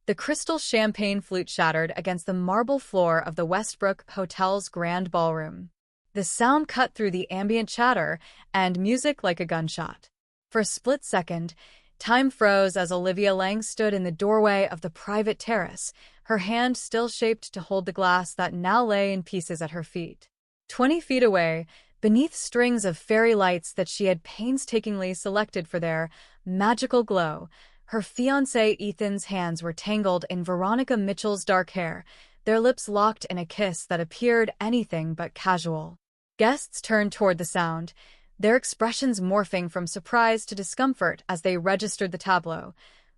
The crystal champagne flute shattered against the marble floor of the Westbrook Hotel's grand ballroom. The sound cut through the ambient chatter and music like a gunshot. For a split second, time froze as Olivia Lang stood in the doorway of the private terrace, her hand still shaped to hold the glass that now lay in pieces at her feet. 20 feet away, beneath strings of fairy lights that she had painstakingly selected for their magical glow, her fiancé Ethan's hands were tangled in Veronica Mitchell's dark hair, their lips locked in a kiss that appeared anything but casual. Guests turned toward the sound, their expressions morphing from surprise to discomfort as they registered the tableau.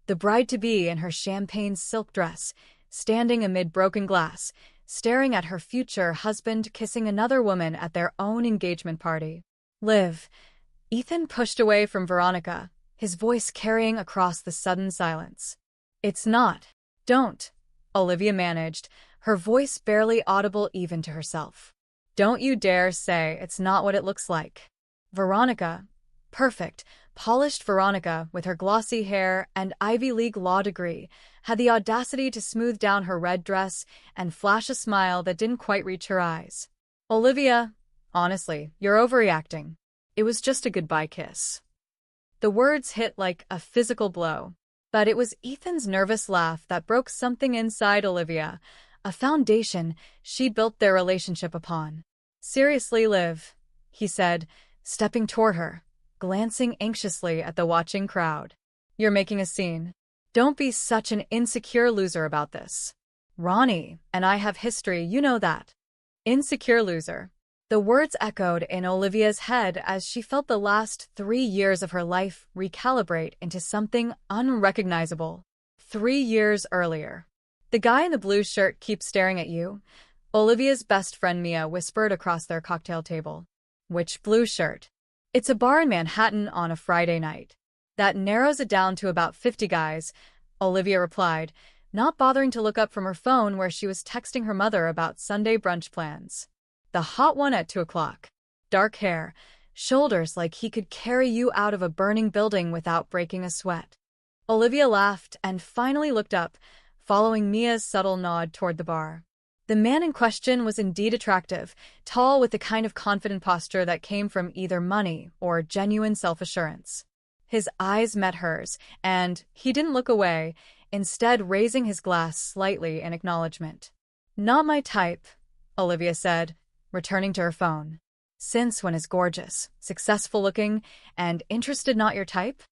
The bride-to-be in her champagne silk dress, standing amid broken glass, staring at her future husband kissing another woman at their own engagement party. Liv. Ethan pushed away from Veronica, his voice carrying across the sudden silence. It's not. Don't. Olivia managed, her voice barely audible even to herself. Don't you dare say it's not what it looks like. Veronica, perfect, polished Veronica with her glossy hair and Ivy League law degree, had the audacity to smooth down her red dress and flash a smile that didn't quite reach her eyes. Olivia, honestly, you're overreacting. It was just a goodbye kiss. The words hit like a physical blow, but it was Ethan's nervous laugh that broke something inside Olivia, a foundation she'd built their relationship upon. Seriously, Liv, he said, stepping toward her, glancing anxiously at the watching crowd. You're making a scene. Don't be such an insecure loser about this. Ronnie and I have history, you know that. Insecure loser. The words echoed in Olivia's head as she felt the last 3 years of her life recalibrate into something unrecognizable. 3 years earlier. The guy in the blue shirt keeps staring at you, Olivia's best friend Mia whispered across their cocktail table. Which blue shirt? It's a bar in Manhattan on a Friday night. That narrows it down to about 50 guys, Olivia replied, not bothering to look up from her phone where she was texting her mother about Sunday brunch plans. The hot one at 2 o'clock. Dark hair, shoulders like he could carry you out of a burning building without breaking a sweat. Olivia laughed and finally looked up, following Mia's subtle nod toward the bar. The man in question was indeed attractive, tall with the kind of confident posture that came from either money or genuine self-assurance. His eyes met hers, and he didn't look away, instead raising his glass slightly in acknowledgement. Not my type, Olivia said, returning to her phone. Since when is gorgeous, successful-looking, and interested not your type?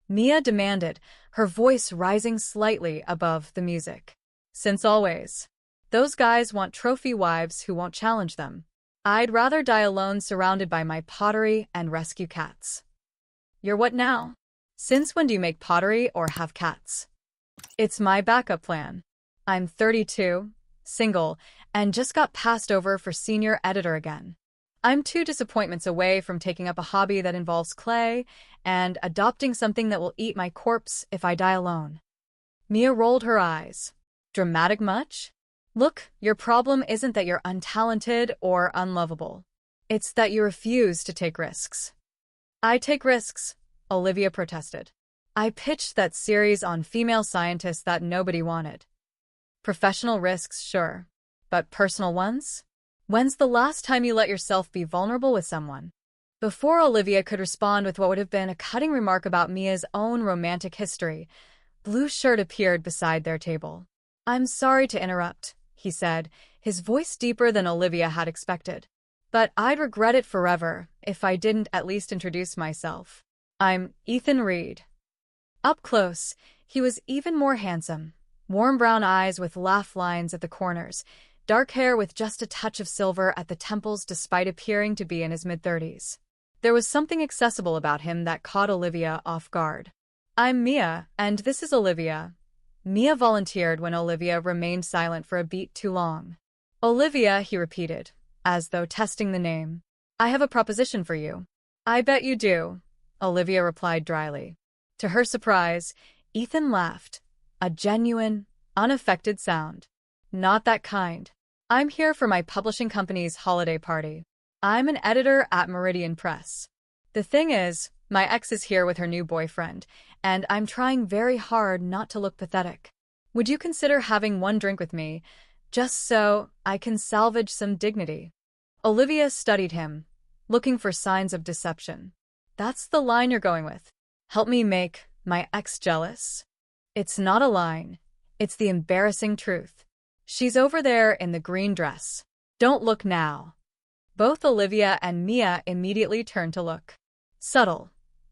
Mia demanded, her voice rising slightly above the music. Since always. Those guys want trophy wives who won't challenge them. I'd rather die alone surrounded by my pottery and rescue cats. You're what now? Since when do you make pottery or have cats? It's my backup plan. I'm 32, single, and just got passed over for senior editor again. I'm 2 disappointments away from taking up a hobby that involves clay and adopting something that will eat my corpse if I die alone. Mia rolled her eyes. Dramatic much? Look, your problem isn't that you're untalented or unlovable. It's that you refuse to take risks. I take risks, Olivia protested. I pitched that series on female scientists that nobody wanted. Professional risks, sure. But personal ones? When's the last time you let yourself be vulnerable with someone? Before Olivia could respond with what would have been a cutting remark about Mia's own romantic history, Blue Shirt appeared beside their table. I'm sorry to interrupt, he said, his voice deeper than Olivia had expected. But I'd regret it forever if I didn't at least introduce myself. I'm Ethan Reed. Up close, he was even more handsome. Warm brown eyes with laugh lines at the corners, dark hair with just a touch of silver at the temples despite appearing to be in his mid-30s. There was something accessible about him that caught Olivia off guard. I'm Mia, and this is Olivia. Mia volunteered when Olivia remained silent for a beat too long. Olivia, he repeated, as though testing the name. I have a proposition for you. I bet you do, Olivia replied dryly. To her surprise, Ethan laughed, a genuine, unaffected sound. Not that kind. I'm here for my publishing company's holiday party. I'm an editor at Meridian Press. The thing is, my ex is here with her new boyfriend, and I'm trying very hard not to look pathetic. Would you consider having one drink with me, just so I can salvage some dignity? Olivia studied him, looking for signs of deception. That's the line you're going with. Help me make my ex jealous? It's not a line. It's the embarrassing truth. She's over there in the green dress. Don't look now. Both Olivia and Mia immediately turned to look. Subtle,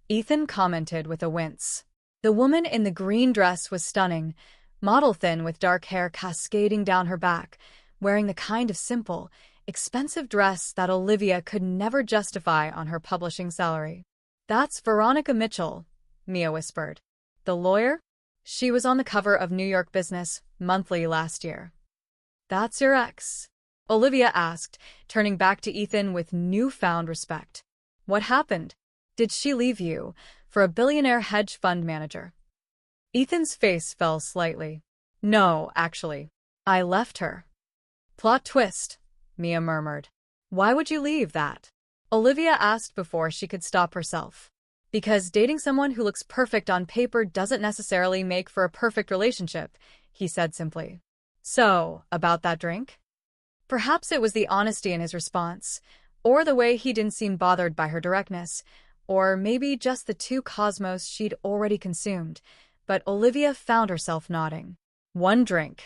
Ethan commented with a wince. The woman in the green dress was stunning, model thin with dark hair cascading down her back, wearing the kind of simple, expensive dress that Olivia could never justify on her publishing salary. That's Veronica Mitchell, Mia whispered. The lawyer? She was on the cover of New York Business Monthly last year. That's your ex? Olivia asked, turning back to Ethan with newfound respect. What happened? Did she leave you for a billionaire hedge fund manager? Ethan's face fell slightly. No, actually. I left her. Plot twist, Mia murmured. Why would you leave that? Olivia asked before she could stop herself. Because dating someone who looks perfect on paper doesn't necessarily make for a perfect relationship, he said simply. So, about that drink? Perhaps it was the honesty in his response, or the way he didn't seem bothered by her directness, or maybe just the two cosmos she'd already consumed, but Olivia found herself nodding. One drink.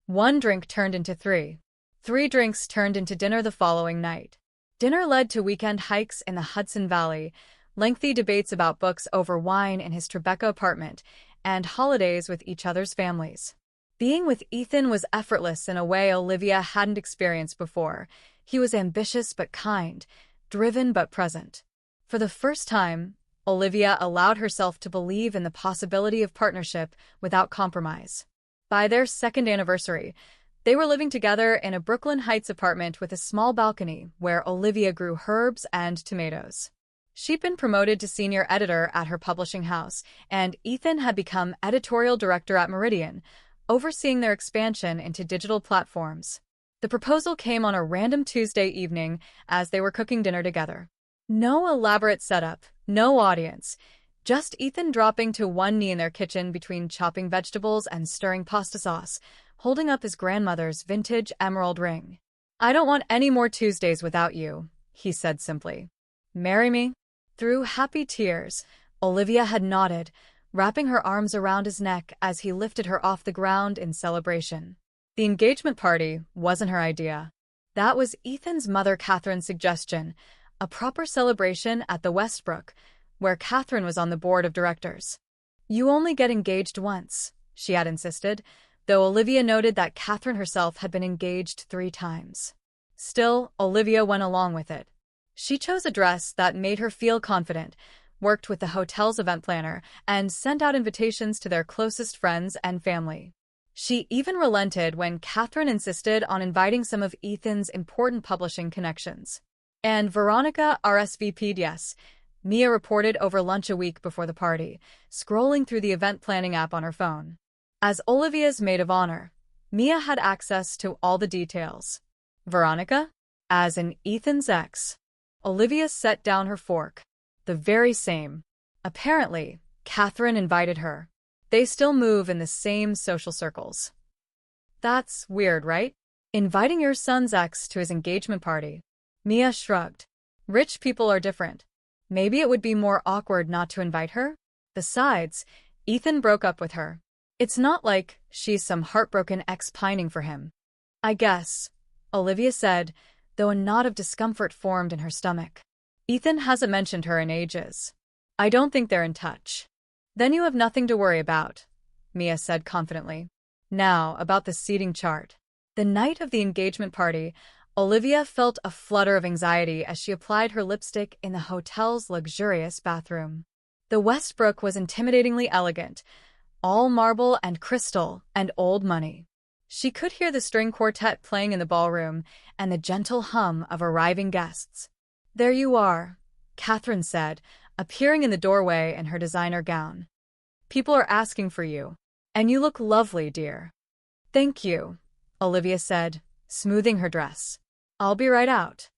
One drink turned into three. 3 drinks turned into dinner the following night. Dinner led to weekend hikes in the Hudson Valley, lengthy debates about books over wine in his Tribeca apartment, and holidays with each other's families. Being with Ethan was effortless in a way Olivia hadn't experienced before. He was ambitious but kind, driven but present. For the first time, Olivia allowed herself to believe in the possibility of partnership without compromise. By their second anniversary, they were living together in a Brooklyn Heights apartment with a small balcony where Olivia grew herbs and tomatoes. She'd been promoted to senior editor at her publishing house, and Ethan had become editorial director at Meridian, overseeing their expansion into digital platforms. The proposal came on a random Tuesday evening as they were cooking dinner together. No elaborate setup, no audience, just Ethan dropping to one knee in their kitchen between chopping vegetables and stirring pasta sauce, holding up his grandmother's vintage emerald ring. I don't want any more Tuesdays without you, he said simply. Marry me? Through happy tears, Olivia had nodded, wrapping her arms around his neck as he lifted her off the ground in celebration. The engagement party wasn't her idea. That was Ethan's mother Catherine's suggestion, a proper celebration at the Westbrook, where Catherine was on the board of directors. You only get engaged once, she had insisted, though Olivia noted that Catherine herself had been engaged 3 times. Still, Olivia went along with it. She chose a dress that made her feel confident, worked with the hotel's event planner, and sent out invitations to their closest friends and family. She even relented when Catherine insisted on inviting some of Ethan's important publishing connections. And Veronica RSVP'd yes, Mia reported over lunch a week before the party, scrolling through the event planning app on her phone. As Olivia's maid of honor, Mia had access to all the details. Veronica? As in Ethan's ex. Olivia set down her fork. The very same. Apparently, Catherine invited her. They still move in the same social circles. That's weird, right? Inviting your son's ex to his engagement party. Mia shrugged. Rich people are different. Maybe it would be more awkward not to invite her? Besides, Ethan broke up with her. It's not like she's some heartbroken ex pining for him. I guess, Olivia said, though a knot of discomfort formed in her stomach. Ethan hasn't mentioned her in ages. I don't think they're in touch. Then you have nothing to worry about, Mia said confidently. Now, about the seating chart. The night of the engagement party, Olivia felt a flutter of anxiety as she applied her lipstick in the hotel's luxurious bathroom. The Westbrook was intimidatingly elegant, all marble and crystal and old money. She could hear the string quartet playing in the ballroom and the gentle hum of arriving guests. There you are, Catherine said, appearing in the doorway in her designer gown. People are asking for you, and you look lovely, dear. Thank you, Olivia said, smoothing her dress. I'll be right out.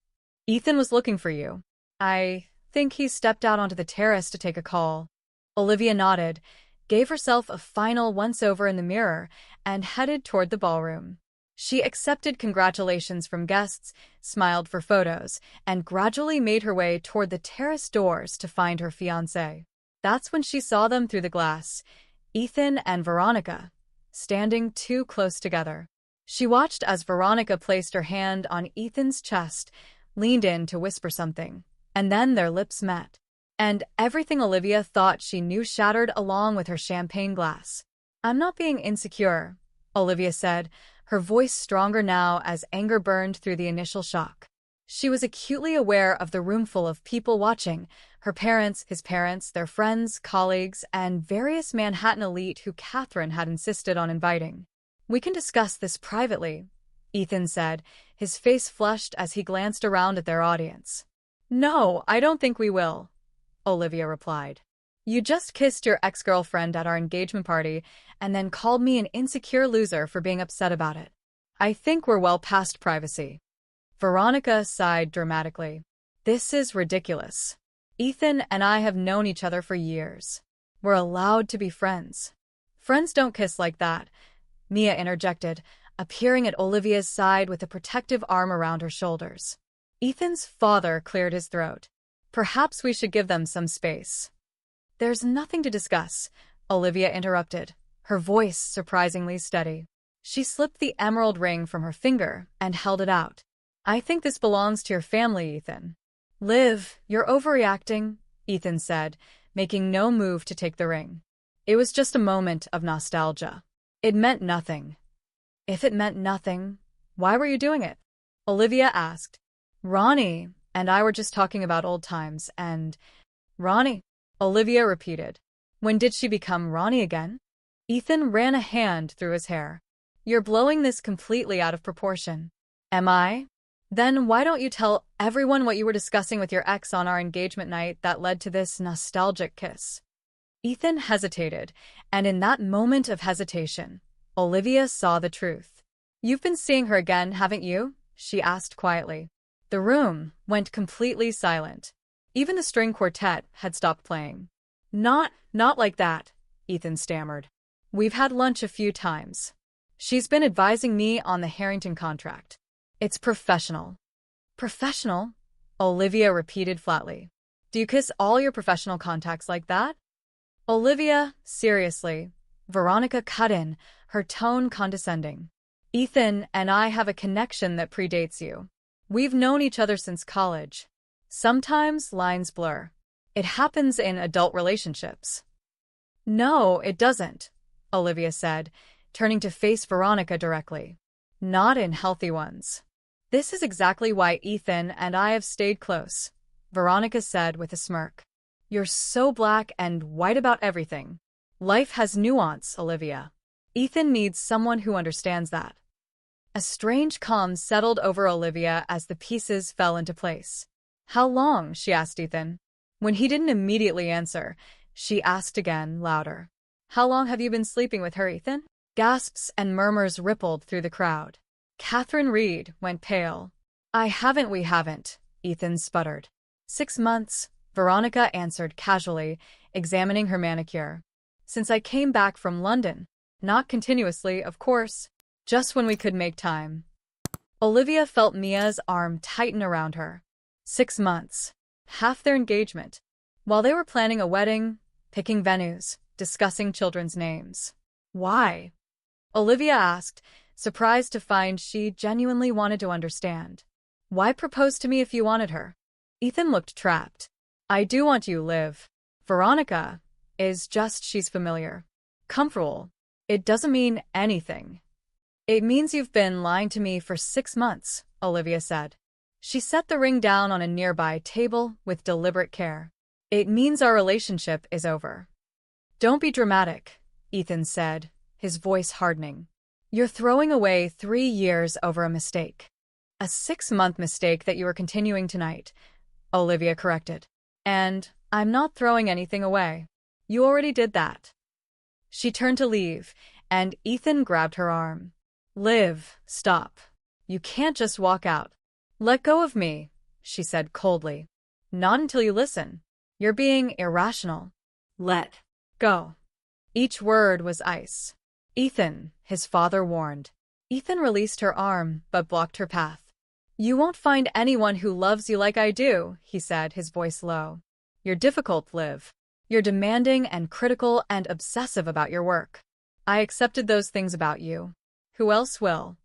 Ethan was looking for you. I think he stepped out onto the terrace to take a call. Olivia nodded, gave herself a final once-over in the mirror, and headed toward the ballroom. She accepted congratulations from guests, smiled for photos, and gradually made her way toward the terrace doors to find her fiancé. That's when she saw them through the glass, Ethan and Veronica, standing too close together. She watched as Veronica placed her hand on Ethan's chest, leaned in to whisper something, and then their lips met. And everything Olivia thought she knew shattered along with her champagne glass. "I'm not being insecure," Olivia said, her voice stronger now as anger burned through the initial shock. She was acutely aware of the roomful of people watching, her parents, his parents, their friends, colleagues, and various Manhattan elite who Catherine had insisted on inviting. "We can discuss this privately," Ethan said, his face flushed as he glanced around at their audience. "No, I don't think we will," Olivia replied. "You just kissed your ex-girlfriend at our engagement party and then called me an insecure loser for being upset about it. I think we're well past privacy." Veronica sighed dramatically. "This is ridiculous. Ethan and I have known each other for years. We're allowed to be friends." "Friends don't kiss like that," Mia interjected, appearing at Olivia's side with a protective arm around her shoulders. Ethan's father cleared his throat. "Perhaps we should give them some space." "There's nothing to discuss," Olivia interrupted, her voice surprisingly steady. She slipped the emerald ring from her finger and held it out. "I think this belongs to your family, Ethan." "Liv, you're overreacting," Ethan said, making no move to take the ring. "It was just a moment of nostalgia. It meant nothing." "If it meant nothing, why were you doing it?" Olivia asked. "Ronnie and I were just talking about old times, and—" "Ronnie?" Olivia repeated. "When did she become Ronnie again?" Ethan ran a hand through his hair. "You're blowing this completely out of proportion." "Am I? Then why don't you tell everyone what you were discussing with your ex on our engagement night that led to this nostalgic kiss?" Ethan hesitated, and in that moment of hesitation, Olivia saw the truth. "You've been seeing her again, haven't you?" she asked quietly. The room went completely silent. Even the string quartet had stopped playing. Not like that," Ethan stammered. "We've had lunch a few times. She's been advising me on the Harrington contract. It's professional." "Professional?" Olivia repeated flatly. "Do you kiss all your professional contacts like that?" "Olivia, seriously," Veronica cut in, her tone condescending. "Ethan and I have a connection that predates you. We've known each other since college. Sometimes lines blur. It happens in adult relationships." "No, it doesn't," Olivia said, turning to face Veronica directly. "Not in healthy ones. This is exactly why Ethan and I have stayed close," Veronica said with a smirk. "You're so black and white about everything. Life has nuance, Olivia. Ethan needs someone who understands that." A strange calm settled over Olivia as the pieces fell into place. "How long?" she asked Ethan. When he didn't immediately answer, she asked again, louder. "How long have you been sleeping with her, Ethan?" Gasps and murmurs rippled through the crowd. Catherine Reed went pale. We haven't," Ethan sputtered. 6 months, Veronica answered casually, examining her manicure. "Since I came back from London. Not continuously, of course. Just when we could make time." Olivia felt Mia's arm tighten around her. 6 months. Half their engagement. While they were planning a wedding, picking venues, discussing children's names. "Why?" Olivia asked, surprised to find she genuinely wanted to understand. "Why propose to me if you wanted her?" Ethan looked trapped. "I do want you, Liv. Veronica is just she's familiar. Comfortable. It doesn't mean anything." "It means you've been lying to me for 6 months, Olivia said. She set the ring down on a nearby table with deliberate care. "It means our relationship is over." "Don't be dramatic," Ethan said, his voice hardening. "You're throwing away 3 years over a mistake." "A 6-month mistake that you are continuing tonight," Olivia corrected. "And I'm not throwing anything away. You already did that." She turned to leave, and Ethan grabbed her arm. "Liv, stop. You can't just walk out." "Let go of me," she said coldly. "Not until you listen. You're being irrational." "Let go." Each word was ice. "Ethan," his father warned. Ethan released her arm, but blocked her path. "You won't find anyone who loves you like I do," he said, his voice low. "You're difficult, Liv. You're demanding and critical and obsessive about your work. I accepted those things about you. Who else will?"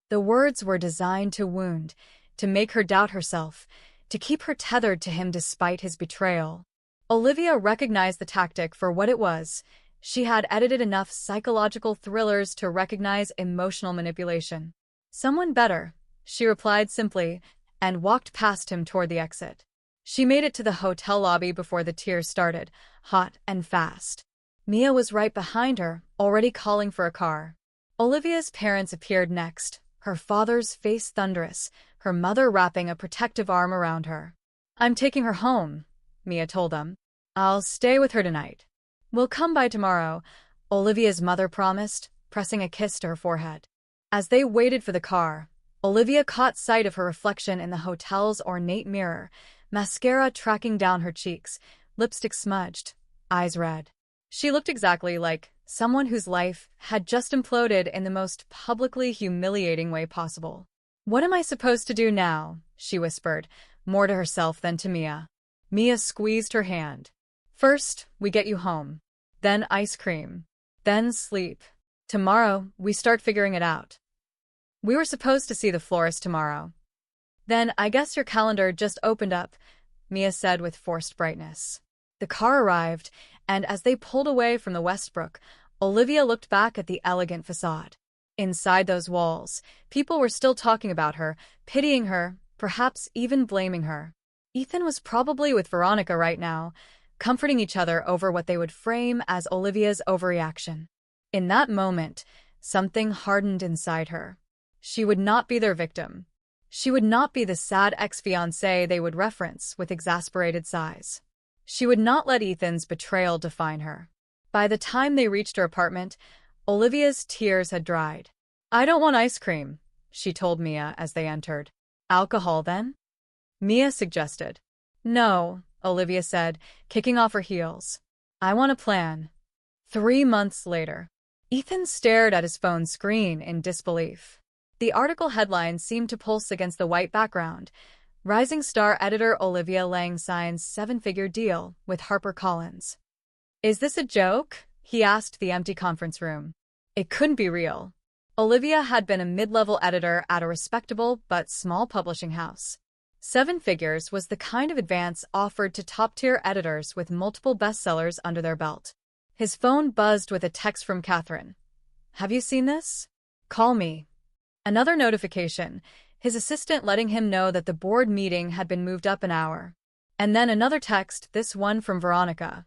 The words were designed to wound, to make her doubt herself, to keep her tethered to him despite his betrayal. Olivia recognized the tactic for what it was. She had edited enough psychological thrillers to recognize emotional manipulation. "Someone better," she replied simply, and walked past him toward the exit. She made it to the hotel lobby before the tears started, hot and fast. Mia was right behind her, already calling for a car. Olivia's parents appeared next, her father's face thunderous, her mother wrapping a protective arm around her. "I'm taking her home," Mia told them. "I'll stay with her tonight." "We'll come by tomorrow," Olivia's mother promised, pressing a kiss to her forehead. As they waited for the car, Olivia caught sight of her reflection in the hotel's ornate mirror, mascara tracking down her cheeks, lipstick smudged, eyes red. She looked exactly like someone whose life had just imploded in the most publicly humiliating way possible. "What am I supposed to do now?" she whispered, more to herself than to Mia. Mia squeezed her hand. "First, we get you home. Then ice cream. Then sleep. Tomorrow, we start figuring it out. We were supposed to see the florist tomorrow." "Then I guess your calendar just opened up," Mia said with forced brightness. The car arrived, and as they pulled away from the Westbrook, Olivia looked back at the elegant facade. Inside those walls, people were still talking about her, pitying her, perhaps even blaming her. Ethan was probably with Veronica right now, comforting each other over what they would frame as Olivia's overreaction. In that moment, something hardened inside her. She would not be their victim. She would not be the sad ex-fiancé they would reference with exasperated sighs. She would not let Ethan's betrayal define her. By the time they reached her apartment, Olivia's tears had dried. "I don't want ice cream," she told Mia as they entered. "Alcohol, then?" Mia suggested. "No," Olivia said, kicking off her heels. "I want a plan." 3 months later. Ethan stared at his phone screen in disbelief. The article headline seemed to pulse against the white background. Rising star editor Olivia Lang signs 7-figure deal with HarperCollins. "Is this a joke?" he asked the empty conference room. It couldn't be real. Olivia had been a mid-level editor at a respectable but small publishing house. 7 figures was the kind of advance offered to top-tier editors with multiple bestsellers under their belt. His phone buzzed with a text from Catherine. "Have you seen this? Call me." Another notification, his assistant letting him know that the board meeting had been moved up an hour. And then another text, this one from Veronica.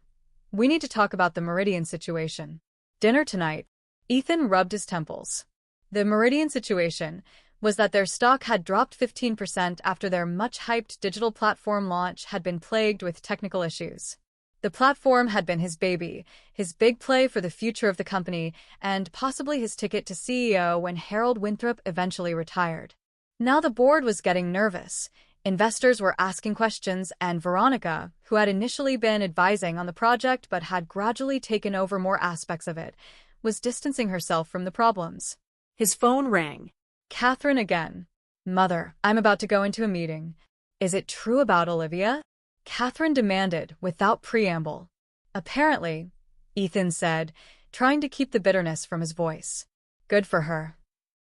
"We need to talk about the Meridian situation. Dinner tonight." Ethan rubbed his temples. The Meridian situation was that their stock had dropped 15% after their much-hyped digital platform launch had been plagued with technical issues. The platform had been his baby, his big play for the future of the company, and possibly his ticket to CEO when Harold Winthrop eventually retired. Now the board was getting nervous. Investors were asking questions, and Veronica, who had initially been advising on the project but had gradually taken over more aspects of it, was distancing herself from the problems. His phone rang. Catherine again. "Mother, I'm about to go into a meeting. Is it true about Olivia?" Catherine demanded, without preamble. "Apparently," Ethan said, trying to keep the bitterness from his voice. "Good for her."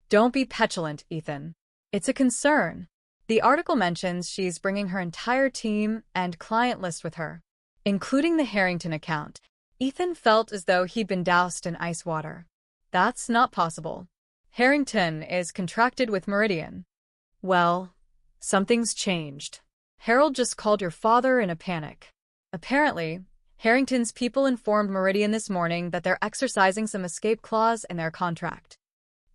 "Don't be petulant, Ethan. It's a concern. The article mentions she's bringing her entire team and client list with her, including the Harrington account." Ethan felt as though he'd been doused in ice water. "That's not possible. Harrington is contracted with Meridian." "Well, something's changed. Harold just called your father in a panic. Apparently, Harrington's people informed Meridian this morning that they're exercising some escape clause in their contract."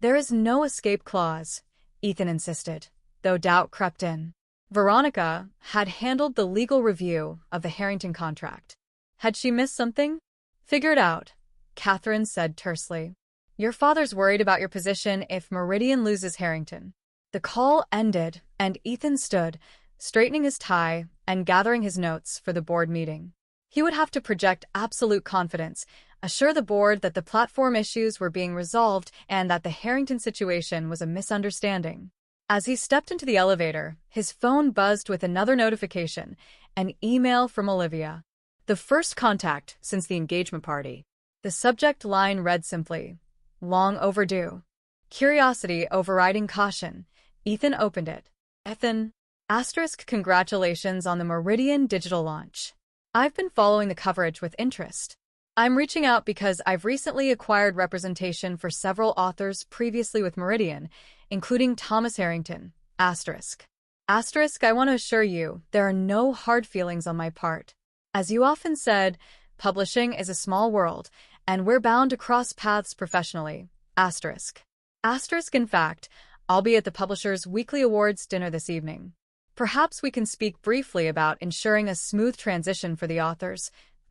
"There is no escape clause," Ethan insisted, though doubt crept in. Veronica had handled the legal review of the Harrington contract. Had she missed something? "Figure it out," Catherine said tersely. "Your father's worried about your position if Meridian loses Harrington." The call ended, and Ethan stood, straightening his tie and gathering his notes for the board meeting. He would have to project absolute confidence, assure the board that the platform issues were being resolved and that the Harrington situation was a misunderstanding. As he stepped into the elevator, his phone buzzed with another notification, an email from Olivia. The first contact since the engagement party. The subject line read simply, "Long overdue." Curiosity overriding caution, Ethan opened it. Ethan, *, congratulations on the Meridian digital launch. I've been following the coverage with interest. I'm reaching out because I've recently acquired representation for several authors previously with Meridian, including Thomas Harrington, *. I want to assure you, there are no hard feelings on my part. As you often said, publishing is a small world, and we're bound to cross paths professionally, *. In fact, I'll be at the publisher's weekly awards dinner this evening. Perhaps we can speak briefly about ensuring a smooth transition for the authors, *.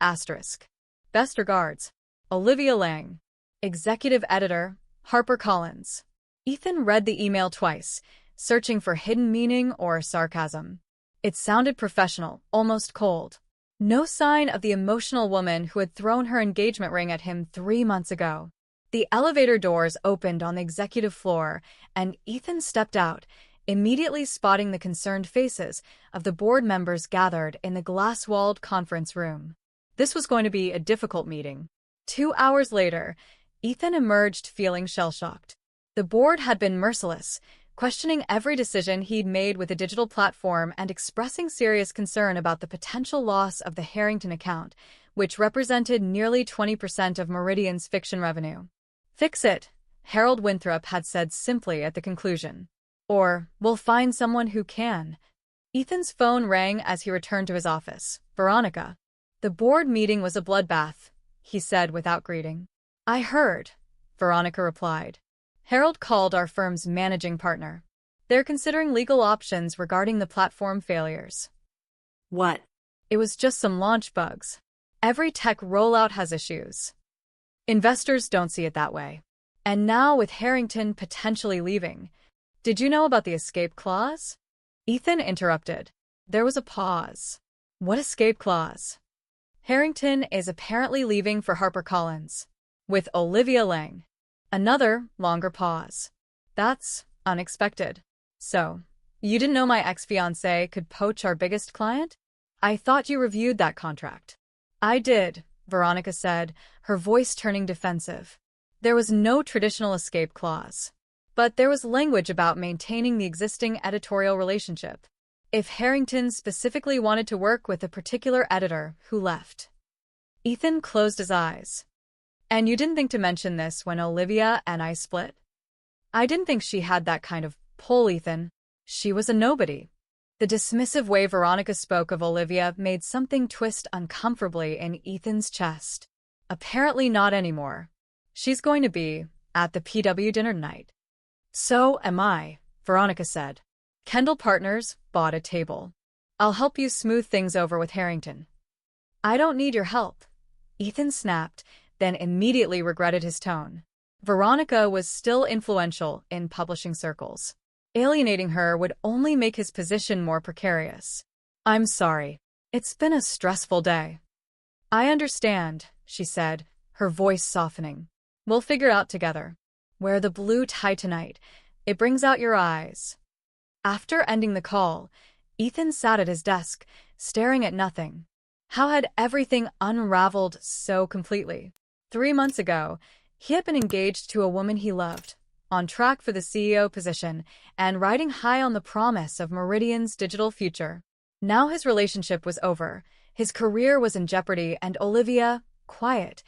Best regards, Olivia Lang, Executive Editor, HarperCollins. Ethan read the email twice, searching for hidden meaning or sarcasm. It sounded professional, almost cold. No sign of the emotional woman who had thrown her engagement ring at him 3 months ago. The elevator doors opened on the executive floor, and Ethan stepped out, immediately spotting the concerned faces of the board members gathered in the glass-walled conference room. This was going to be a difficult meeting. 2 hours later, Ethan emerged feeling shell-shocked. The board had been merciless, questioning every decision he'd made with the digital platform and expressing serious concern about the potential loss of the Harrington account, which represented nearly 20% of Meridian's fiction revenue. "Fix it," Harold Winthrop had said simply at the conclusion. "Or, we'll find someone who can." Ethan's phone rang as he returned to his office. "Veronica." "The board meeting was a bloodbath," he said without greeting. "I heard," Veronica replied. "Harold called our firm's managing partner. They're considering legal options regarding the platform failures." "What?" "It was just some launch bugs. Every tech rollout has issues. Investors don't see it that way. And now with Harrington potentially leaving. Did you know about the escape clause?" Ethan interrupted. There was a pause. "What escape clause?" "Harrington is apparently leaving for HarperCollins. With Olivia Lang." Another, longer pause. "That's unexpected. So, you didn't know my ex-fiancé could poach our biggest client? I thought you reviewed that contract." "I did," Veronica said, her voice turning defensive. There was no traditional escape clause. But there was language about maintaining the existing editorial relationship. If Harrington specifically wanted to work with a particular editor who left. Ethan closed his eyes. "And you didn't think to mention this when Olivia and I split?" "I didn't think she had that kind of pull, Ethan. She was a nobody." The dismissive way Veronica spoke of Olivia made something twist uncomfortably in Ethan's chest. "Apparently not anymore. She's going to be at the PW dinner tonight." "So am I," Veronica said. "Kendall Partners bought a table. I'll help you smooth things over with Harrington." "I don't need your help," Ethan snapped, then immediately regretted his tone. Veronica was still influential in publishing circles. Alienating her would only make his position more precarious. "I'm sorry. It's been a stressful day." "I understand," she said, her voice softening. "We'll figure it out together. Wear the blue tie tonight. It brings out your eyes." After ending the call, Ethan sat at his desk, staring at nothing. How had everything unraveled so completely? 3 months ago, he had been engaged to a woman he loved, on track for the CEO position, and riding high on the promise of Meridian's digital future. Now his relationship was over, his career was in jeopardy, and Olivia, quiet,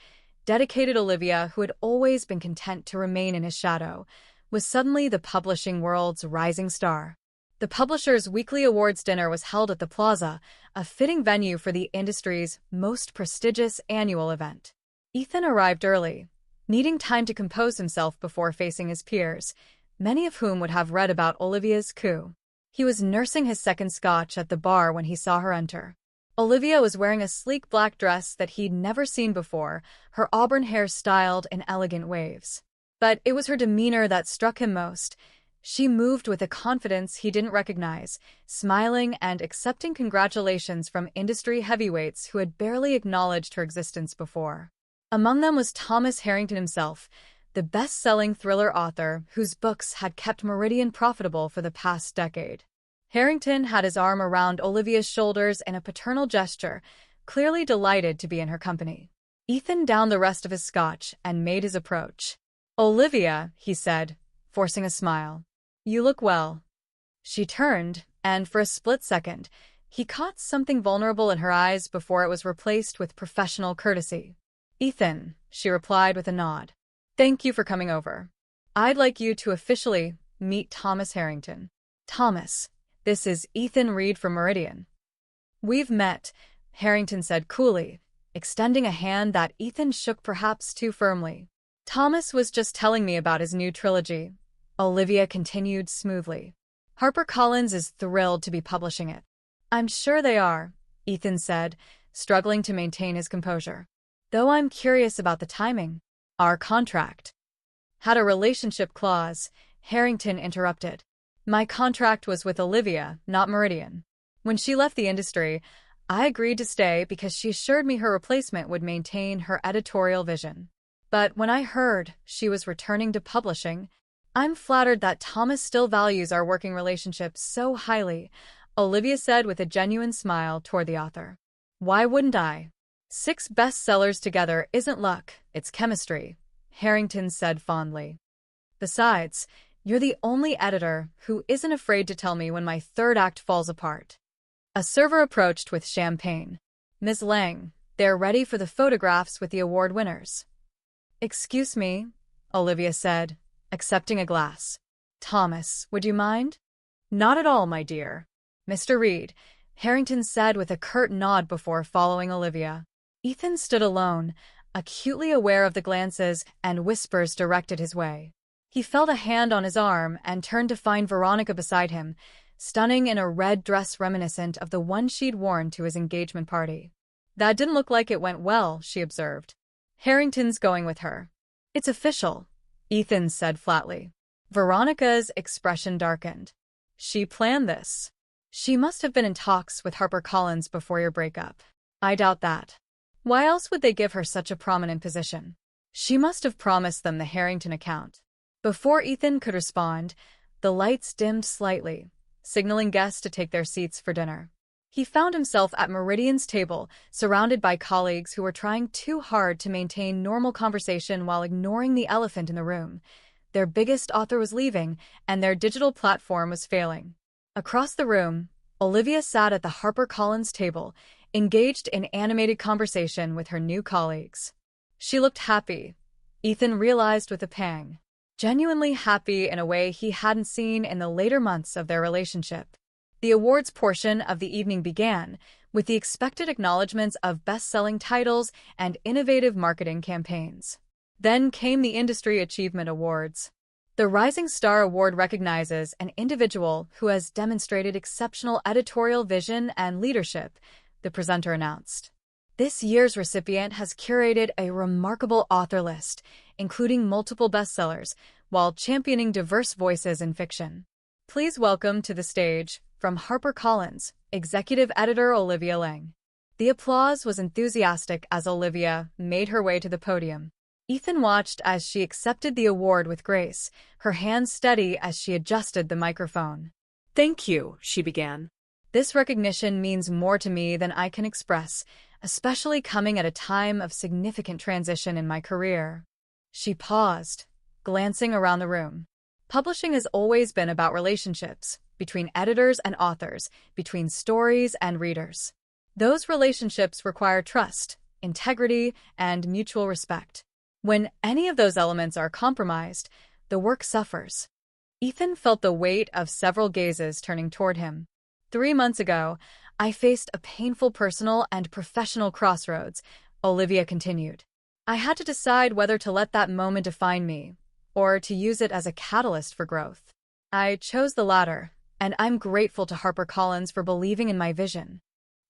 dedicated Olivia, who had always been content to remain in his shadow, was suddenly the publishing world's rising star. The publisher's weekly awards dinner was held at the Plaza, a fitting venue for the industry's most prestigious annual event. Ethan arrived early, needing time to compose himself before facing his peers, many of whom would have read about Olivia's coup. He was nursing his second scotch at the bar when he saw her enter. Olivia was wearing a sleek black dress that he'd never seen before, her auburn hair styled in elegant waves. But it was her demeanor that struck him most. She moved with a confidence he didn't recognize, smiling and accepting congratulations from industry heavyweights who had barely acknowledged her existence before. Among them was Thomas Harrington himself, the best-selling thriller author whose books had kept Meridian profitable for the past decade. Harrington had his arm around Olivia's shoulders in a paternal gesture, clearly delighted to be in her company. Ethan downed the rest of his scotch and made his approach. "Olivia," he said, forcing a smile. "You look well." She turned, and for a split second, he caught something vulnerable in her eyes before it was replaced with professional courtesy. "Ethan," she replied with a nod. "Thank you for coming over. I'd like you to officially meet Thomas Harrington." "Thomas, this is Ethan Reed from Meridian." "We've met," Harrington said coolly, extending a hand that Ethan shook perhaps too firmly. "Thomas was just telling me about his new trilogy," Olivia continued smoothly. "HarperCollins is thrilled to be publishing it." "I'm sure they are," Ethan said, struggling to maintain his composure. "Though I'm curious about the timing." "Our contract had a relationship clause," Harrington interrupted. "My contract was with Olivia, not Meridian. When she left the industry, I agreed to stay because she assured me her replacement would maintain her editorial vision. But when I heard she was returning to publishing, I'm flattered that Thomas still values our working relationship so highly," Olivia said with a genuine smile toward the author. "Why wouldn't I? 6 bestsellers together isn't luck, it's chemistry," Harrington said fondly. "Besides, you're the only editor who isn't afraid to tell me when my third act falls apart." A server approached with champagne. "Ms. Lang, they're ready for the photographs with the award winners." "Excuse me," Olivia said, accepting a glass. "Thomas, would you mind?" "Not at all, my dear." "Mr. Reed," Harrington said with a curt nod before following Olivia. Ethan stood alone, acutely aware of the glances and whispers directed his way. He felt a hand on his arm and turned to find Veronica beside him, stunning in a red dress reminiscent of the one she'd worn to his engagement party. "That didn't look like it went well," she observed. "Harrington's going with her." "It's official," Ethan said flatly. Veronica's expression darkened. "She planned this." "She must have been in talks with HarperCollins before your breakup." "I doubt that. Why else would they give her such a prominent position?" "She must have promised them the Harrington account." Before Ethan could respond, the lights dimmed slightly, signaling guests to take their seats for dinner. He found himself at Meridian's table, surrounded by colleagues who were trying too hard to maintain normal conversation while ignoring the elephant in the room. Their biggest author was leaving, and their digital platform was failing. Across the room, Olivia sat at the HarperCollins table, engaged in animated conversation with her new colleagues. She looked happy, Ethan realized with a pang. Genuinely happy in a way he hadn't seen in the later months of their relationship. The awards portion of the evening began, with the expected acknowledgments of best-selling titles and innovative marketing campaigns. Then came the Industry Achievement Awards. The Rising Star Award recognizes an individual who has demonstrated exceptional editorial vision and leadership, the presenter announced. This year's recipient has curated a remarkable author list, including multiple bestsellers, while championing diverse voices in fiction. Please welcome to the stage, from HarperCollins, Executive Editor Olivia Lang. The applause was enthusiastic as Olivia made her way to the podium. Ethan watched as she accepted the award with grace, her hands steady as she adjusted the microphone. "Thank you," she began. "This recognition means more to me than I can express, especially coming at a time of significant transition in my career." She paused, glancing around the room. Publishing has always been about relationships, between editors and authors, between stories and readers. Those relationships require trust, integrity, and mutual respect. When any of those elements are compromised, the work suffers. Ethan felt the weight of several gazes turning toward him. 3 months ago, I faced a painful personal and professional crossroads, Olivia continued. I had to decide whether to let that moment define me, or to use it as a catalyst for growth. I chose the latter, and I'm grateful to HarperCollins for believing in my vision.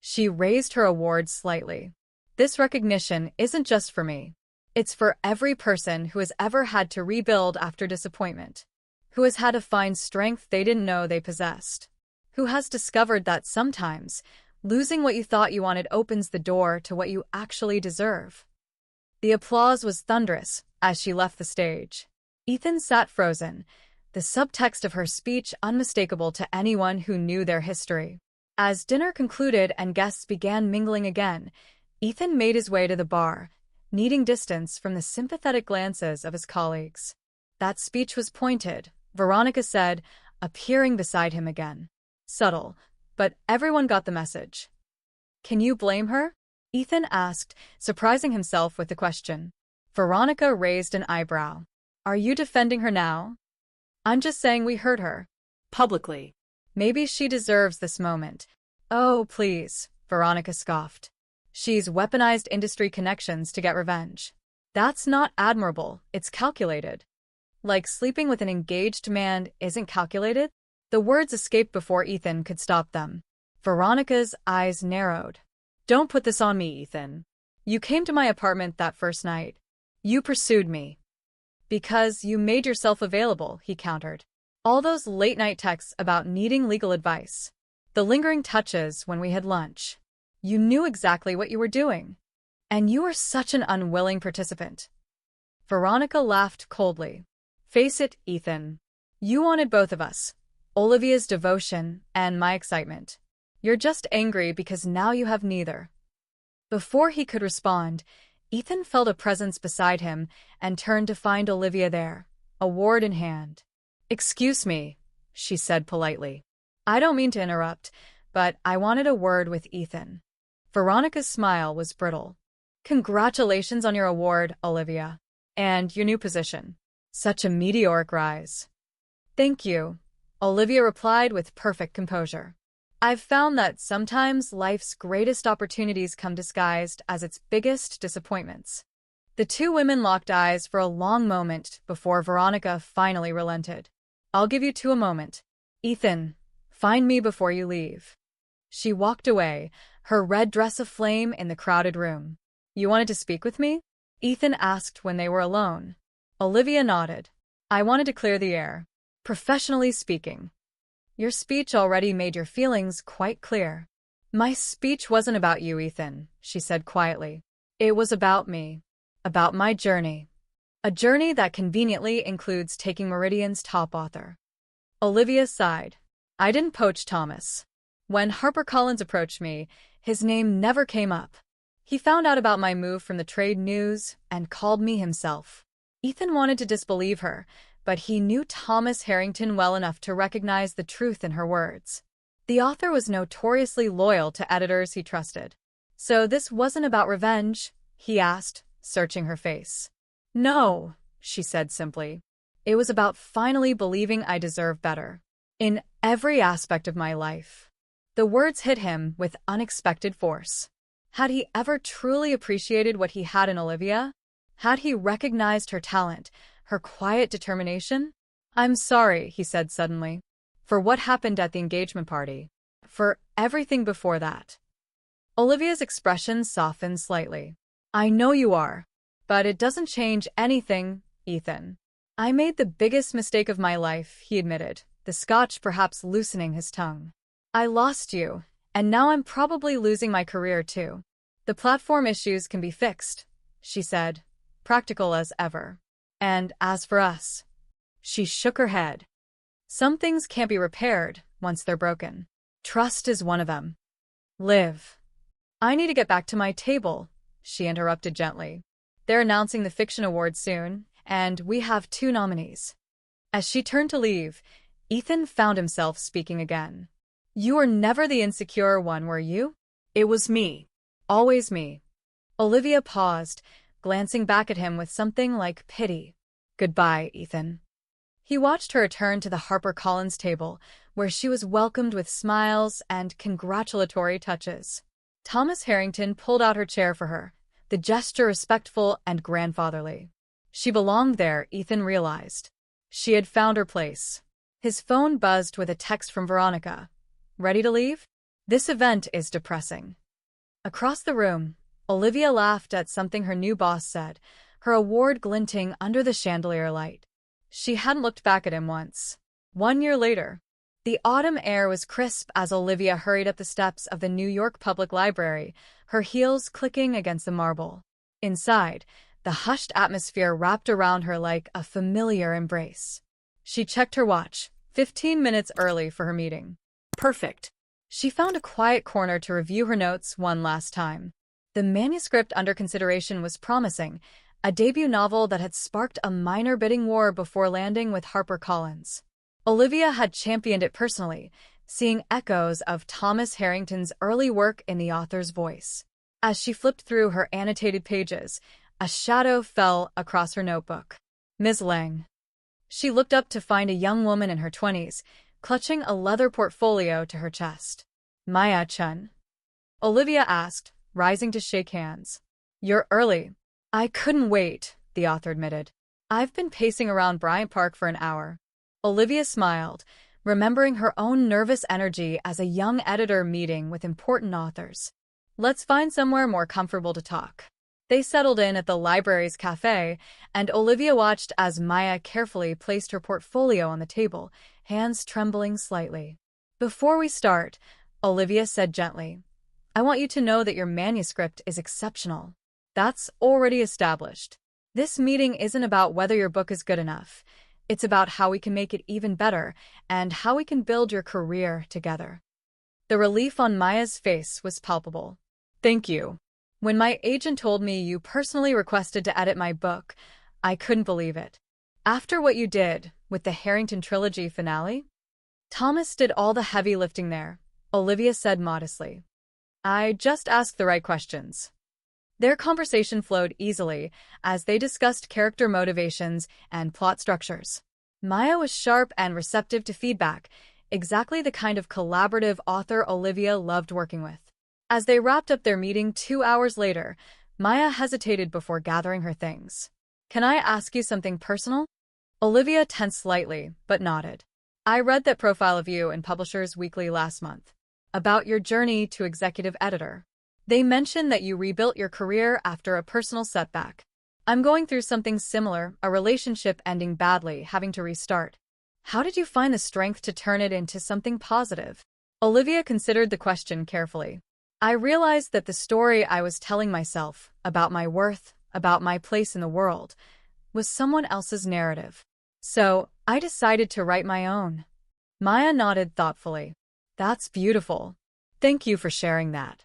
She raised her award slightly. This recognition isn't just for me. It's for every person who has ever had to rebuild after disappointment, who has had to find strength they didn't know they possessed, who has discovered that sometimes losing what you thought you wanted opens the door to what you actually deserve. The applause was thunderous as she left the stage. Ethan sat frozen, the subtext of her speech unmistakable to anyone who knew their history. As dinner concluded and guests began mingling again, Ethan made his way to the bar, needing distance from the sympathetic glances of his colleagues. That speech was pointed, Veronica said, appearing beside him again. Subtle, but everyone got the message. Can you blame her? Ethan asked, surprising himself with the question. Veronica raised an eyebrow. Are you defending her now? I'm just saying we hurt her. Publicly. Maybe she deserves this moment. Oh, please, Veronica scoffed. She's weaponized industry connections to get revenge. That's not admirable, it's calculated. Like sleeping with an engaged man isn't calculated? The words escaped before Ethan could stop them. Veronica's eyes narrowed. Don't put this on me, Ethan. You came to my apartment that first night. You pursued me. Because you made yourself available, he countered. All those late-night texts about needing legal advice. The lingering touches when we had lunch. You knew exactly what you were doing. And you were such an unwilling participant. Veronica laughed coldly. Face it, Ethan. You wanted both of us. Olivia's devotion and my excitement. You're just angry because now you have neither. Before he could respond, Ethan felt a presence beside him and turned to find Olivia there, award in hand. Excuse me, she said politely. I don't mean to interrupt, but I wanted a word with Ethan. Veronica's smile was brittle. Congratulations on your award, Olivia. And your new position. Such a meteoric rise. Thank you, Olivia replied with perfect composure. I've found that sometimes life's greatest opportunities come disguised as its biggest disappointments. The two women locked eyes for a long moment before Veronica finally relented. I'll give you two a moment. Ethan, find me before you leave. She walked away, her red dress aflame in the crowded room. You wanted to speak with me? Ethan asked when they were alone. Olivia nodded. I wanted to clear the air. Professionally speaking. Your speech already made your feelings quite clear. My speech wasn't about you, Ethan, she said quietly. It was about me. About my journey. A journey that conveniently includes taking Meridian's top author. Olivia sighed. I didn't poach Thomas. When HarperCollins approached me, his name never came up. He found out about my move from the trade news and called me himself. Ethan wanted to disbelieve her, but he knew Thomas Harrington well enough to recognize the truth in her words. The author was notoriously loyal to editors he trusted. So this wasn't about revenge? He asked, searching her face. No, she said simply. It was about finally believing I deserve better. In every aspect of my life. The words hit him with unexpected force. Had he ever truly appreciated what he had in Olivia? Had he recognized her talent, her quiet determination? I'm sorry, he said suddenly. For what happened at the engagement party. For everything before that. Olivia's expression softened slightly. I know you are. But it doesn't change anything, Ethan. I made the biggest mistake of my life, he admitted, the scotch perhaps loosening his tongue. I lost you, and now I'm probably losing my career too. The platform issues can be fixed, she said, practical as ever. And as for us, she shook her head. Some things can't be repaired once they're broken. Trust is one of them. Liv. I need to get back to my table, she interrupted gently. They're announcing the fiction award soon, and we have 2 nominees. As she turned to leave, Ethan found himself speaking again. You were never the insecure one, were you? It was me. Always me. Olivia paused, glancing back at him with something like pity. Goodbye, Ethan. He watched her return to the HarperCollins table, where she was welcomed with smiles and congratulatory touches. Thomas Harrington pulled out her chair for her, the gesture respectful and grandfatherly. She belonged there, Ethan realized. She had found her place. His phone buzzed with a text from Veronica. Ready to leave? This event is depressing. Across the room, Olivia laughed at something her new boss said, her award glinting under the chandelier light. She hadn't looked back at him once. 1 year later, the autumn air was crisp as Olivia hurried up the steps of the New York Public Library, her heels clicking against the marble. Inside, the hushed atmosphere wrapped around her like a familiar embrace. She checked her watch, 15 minutes early for her meeting. Perfect. She found a quiet corner to review her notes one last time. The manuscript under consideration was promising, a debut novel that had sparked a minor bidding war before landing with HarperCollins. Olivia had championed it personally, seeing echoes of Thomas Harrington's early work in the author's voice. As she flipped through her annotated pages, a shadow fell across her notebook. Ms. Lang. She looked up to find a young woman in her 20s, clutching a leather portfolio to her chest. Maya-chan? Olivia asked, rising to shake hands. You're early. I couldn't wait, the author admitted. I've been pacing around Bryant Park for an hour. Olivia smiled, remembering her own nervous energy as a young editor meeting with important authors. Let's find somewhere more comfortable to talk. They settled in at the library's cafe, and Olivia watched as Maya carefully placed her portfolio on the table, hands trembling slightly. Before we start, Olivia said gently, I want you to know that your manuscript is exceptional. That's already established. This meeting isn't about whether your book is good enough. It's about how we can make it even better and how we can build your career together. The relief on Maya's face was palpable. Thank you. When my agent told me you personally requested to edit my book, I couldn't believe it. After what you did with the Harrington trilogy finale? Thomas did all the heavy lifting there, Olivia said modestly. I just asked the right questions. Their conversation flowed easily as they discussed character motivations and plot structures. Maya was sharp and receptive to feedback, exactly the kind of collaborative author Olivia loved working with. As they wrapped up their meeting 2 hours later, Maya hesitated before gathering her things. Can I ask you something personal? Olivia tensed slightly, but nodded. I read that profile of you in Publishers Weekly last month, about your journey to executive editor. They mentioned that you rebuilt your career after a personal setback. I'm going through something similar, a relationship ending badly, having to restart. How did you find the strength to turn it into something positive? Olivia considered the question carefully. I realized that the story I was telling myself, about my worth, about my place in the world, was someone else's narrative. So, I decided to write my own. Maya nodded thoughtfully. That's beautiful. Thank you for sharing that.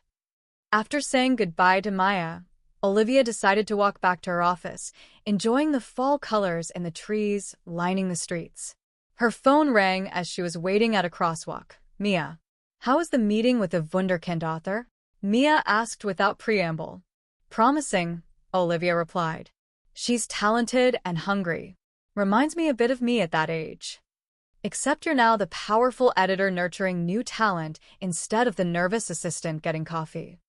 After saying goodbye to Maya, Olivia decided to walk back to her office, enjoying the fall colors in the trees lining the streets. Her phone rang as she was waiting at a crosswalk. Mia. How was the meeting with the Wunderkind author? Mia asked without preamble. Promising, Olivia replied. She's talented and hungry. Reminds me a bit of me at that age. Except you're now the powerful editor nurturing new talent instead of the nervous assistant getting coffee.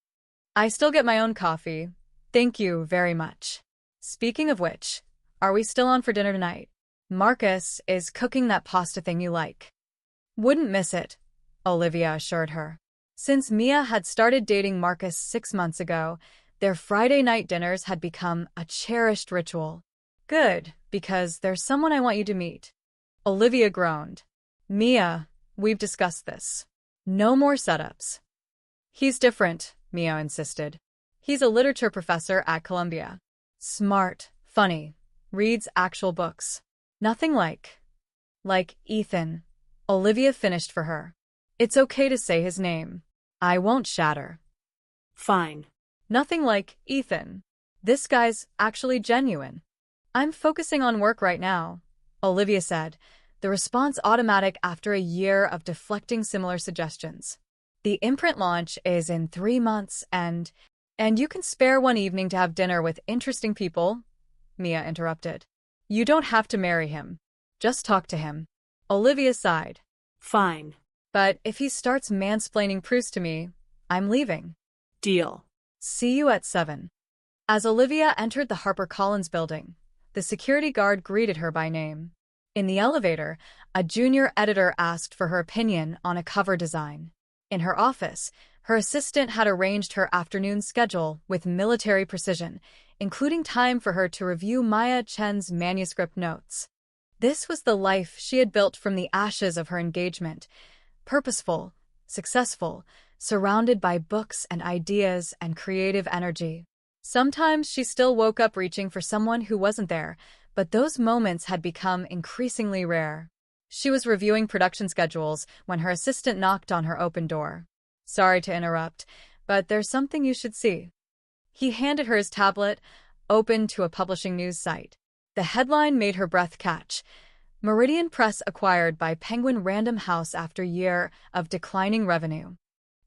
I still get my own coffee. Thank you very much. Speaking of which, are we still on for dinner tonight? Marcus is cooking that pasta thing you like. Wouldn't miss it, Olivia assured her. Since Mia had started dating Marcus 6 months ago, their Friday night dinners had become a cherished ritual. Good, because there's someone I want you to meet. Olivia groaned. Mia, we've discussed this. No more setups. He's different, Mia insisted. He's a literature professor at Columbia. Smart, funny, reads actual books. Nothing like Ethan. Olivia finished for her. It's okay to say his name. I won't shatter. Fine. Nothing like Ethan. This guy's actually genuine. I'm focusing on work right now, Olivia said, the response automatic after a year of deflecting similar suggestions. The imprint launch is in 3 months and you can spare one evening to have dinner with interesting people, Mia interrupted. You don't have to marry him. Just talk to him. Olivia sighed. Fine. But if he starts mansplaining Proust to me, I'm leaving. Deal. See you at 7. As Olivia entered the HarperCollins building, the security guard greeted her by name. In the elevator, a junior editor asked for her opinion on a cover design. In her office, her assistant had arranged her afternoon schedule with military precision, including time for her to review Maya Chen's manuscript notes. This was the life she had built from the ashes of her engagement, purposeful, successful, surrounded by books and ideas and creative energy. Sometimes she still woke up reaching for someone who wasn't there, but those moments had become increasingly rare. She was reviewing production schedules when her assistant knocked on her open door. "Sorry to interrupt, but there's something you should see." He handed her his tablet, open to a publishing news site. The headline made her breath catch. Meridian Press acquired by Penguin Random House after year of declining revenue.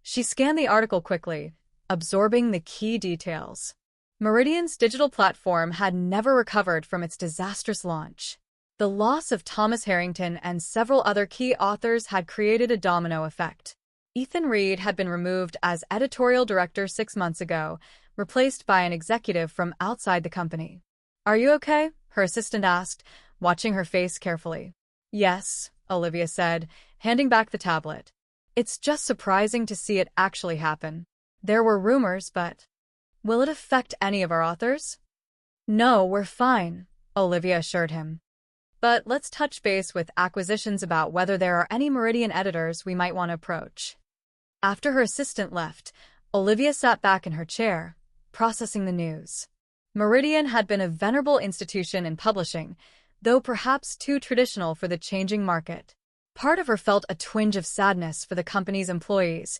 She scanned the article quickly, absorbing the key details. Meridian's digital platform had never recovered from its disastrous launch. The loss of Thomas Harrington and several other key authors had created a domino effect. Ethan Reed had been removed as editorial director 6 months ago, replaced by an executive from outside the company. "Are you okay?" her assistant asked, watching her face carefully. "Yes," Olivia said, handing back the tablet. "It's just surprising to see it actually happen. There were rumors, but will it affect any of our authors?" "No, we're fine," Olivia assured him. "But let's touch base with acquisitions about whether there are any Meridian editors we might want to approach." After her assistant left, Olivia sat back in her chair, processing the news. Meridian had been a venerable institution in publishing, though perhaps too traditional for the changing market. Part of her felt a twinge of sadness for the company's employees,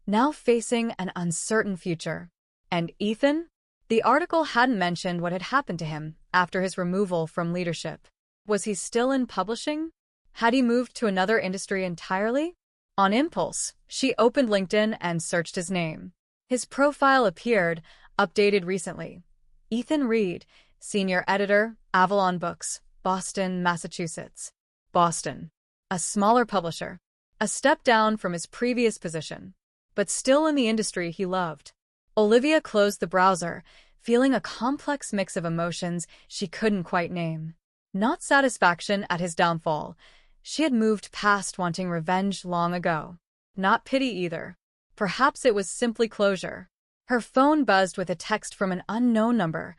now facing an uncertain future. And Ethan? The article hadn't mentioned what had happened to him after his removal from leadership. Was he still in publishing? Had he moved to another industry entirely? On impulse, she opened LinkedIn and searched his name. His profile appeared, updated recently. Ethan Reed, Senior Editor, Avalon Books, Boston, Massachusetts. Boston. A smaller publisher. A step down from his previous position, but still in the industry he loved. Olivia closed the browser, feeling a complex mix of emotions she couldn't quite name. Not satisfaction at his downfall. She had moved past wanting revenge long ago. Not pity either. Perhaps it was simply closure. Her phone buzzed with a text from an unknown number.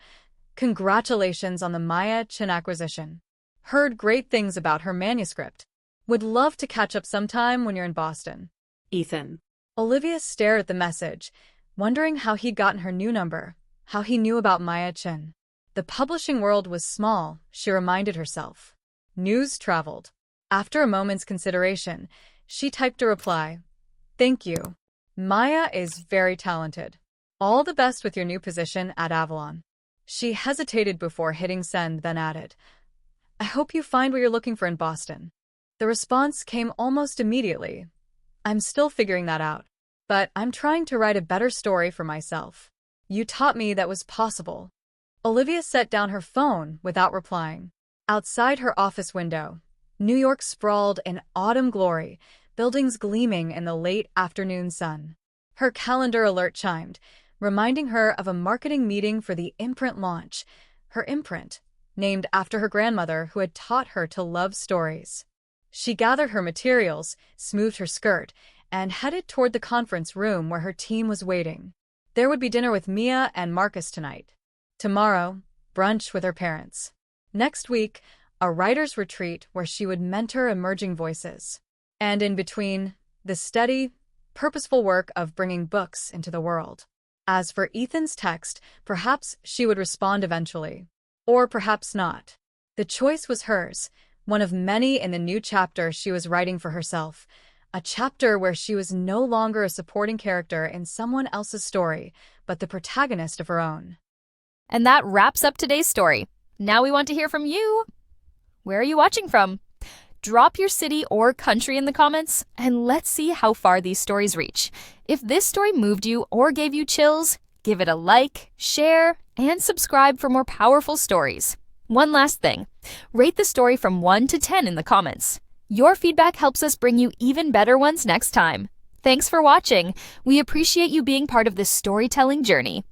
"Congratulations on the Maya Chin acquisition. Heard great things about her manuscript. Would love to catch up sometime when you're in Boston." Ethan. Olivia stared at the message, wondering how he'd gotten her new number, how he knew about Maya Chin. The publishing world was small, she reminded herself. News traveled. After a moment's consideration, she typed a reply. "Thank you. Maya is very talented. All the best with your new position at Avalon." She hesitated before hitting send, then added, "I hope you find what you're looking for in Boston." The response came almost immediately. "I'm still figuring that out, but I'm trying to write a better story for myself. You taught me that was possible." Olivia set down her phone without replying. Outside her office window, New York sprawled in autumn glory, buildings gleaming in the late afternoon sun. Her calendar alert chimed, reminding her of a marketing meeting for the imprint launch, her imprint, named after her grandmother who had taught her to love stories. She gathered her materials, smoothed her skirt, and headed toward the conference room where her team was waiting. There would be dinner with Mia and Marcus tonight. Tomorrow, brunch with her parents. Next week, a writer's retreat where she would mentor emerging voices. And in between, the steady, purposeful work of bringing books into the world. As for Ethan's text, perhaps she would respond eventually. Or perhaps not. The choice was hers, one of many in the new chapter she was writing for herself. A chapter where she was no longer a supporting character in someone else's story, but the protagonist of her own. And that wraps up today's story. Now we want to hear from you. Where are you watching from? Drop your city or country in the comments, and let's see how far these stories reach. If this story moved you or gave you chills, give it a like, share, and subscribe for more powerful stories. One last thing, rate the story from 1 to 10 in the comments. Your feedback helps us bring you even better ones next time. Thanks for watching. We appreciate you being part of this storytelling journey.